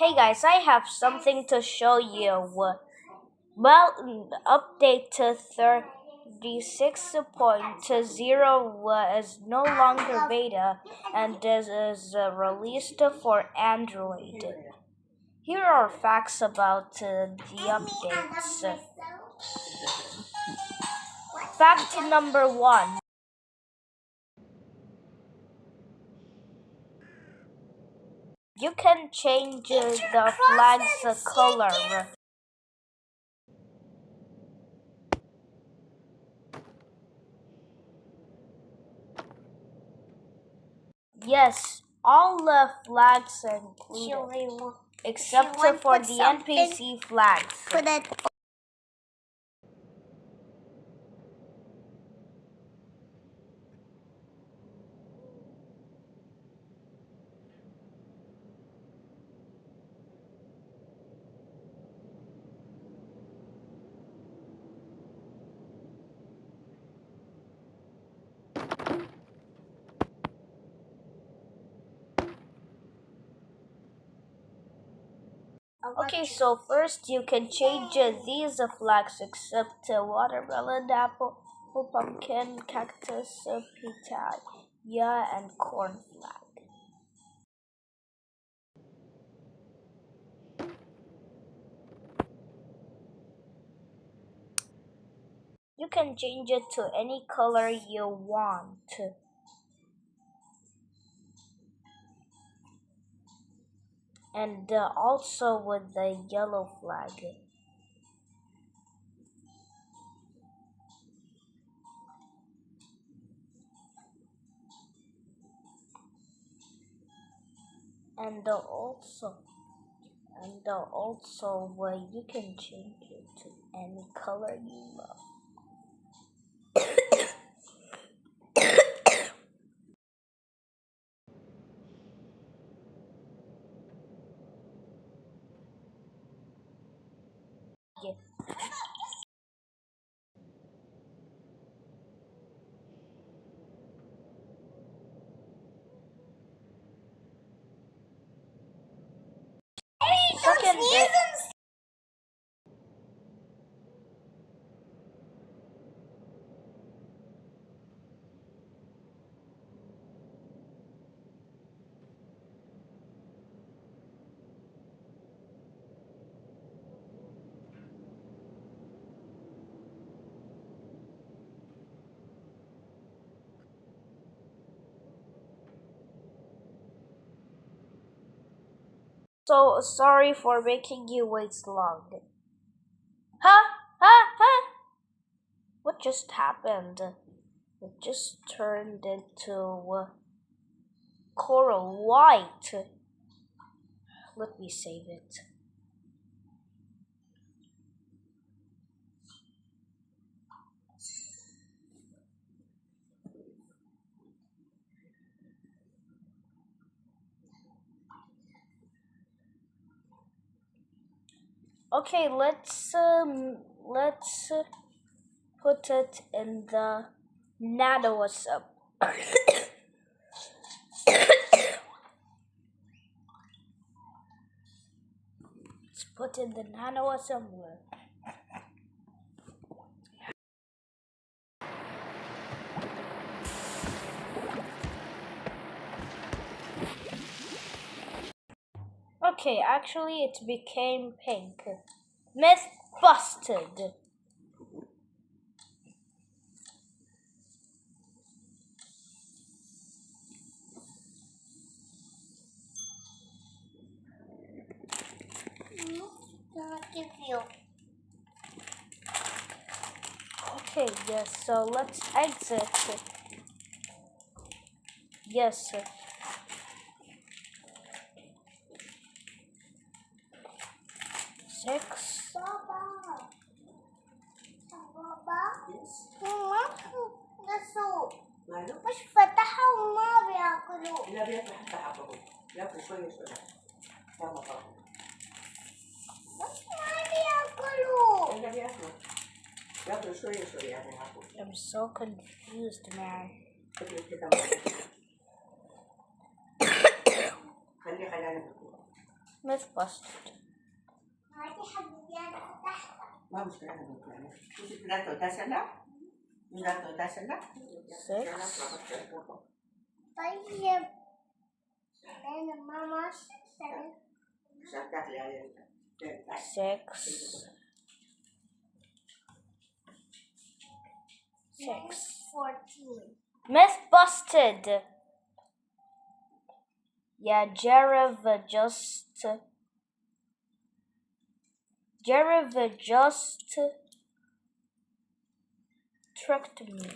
Hey guys, I have something to show you. Well, update to 36.0 is no longer beta and this is released for Android. Here are facts about the updates. Fact number 1. You can change the flag's color. Yes, all the flags are included, except for the NPC flags. Okay, so first you can change these flags except watermelon, apple, pumpkin, cactus, pitaya, and corn flag. You can change it to any color you want. And also with the yellow flag. And you can change it to any color you love. Yeah. Second, so sorry for making you wait long. Huh? Huh? Huh? What just happened? It just turned into coral white. Let me save it. Okay, let's put it in the nanos. Let's put in the nano assembler. Okay, actually it became pink. Myth busted. Okay, yes, so let's exit. Yes, sir. 6. مش فتحها وما بياكلوا. لا بيفتح أبوه بياكل شوية شوية. يلا طبعا. بس ما بياكلوا. إلا بياكلوا. بياكلوا شوية شوية يعني ياكلوا. I'm so confused, man. خلينا ناكل. Myth busted. ما مشكلة أنا بتكلم. وش ثلاثة وتسعة؟ من ثلاثة وتسعة؟ 6. طيب. أنا ماما 7. عشان تاكلي عليه. 6. 14. Myth busted. Yeah, Jared just tricked me.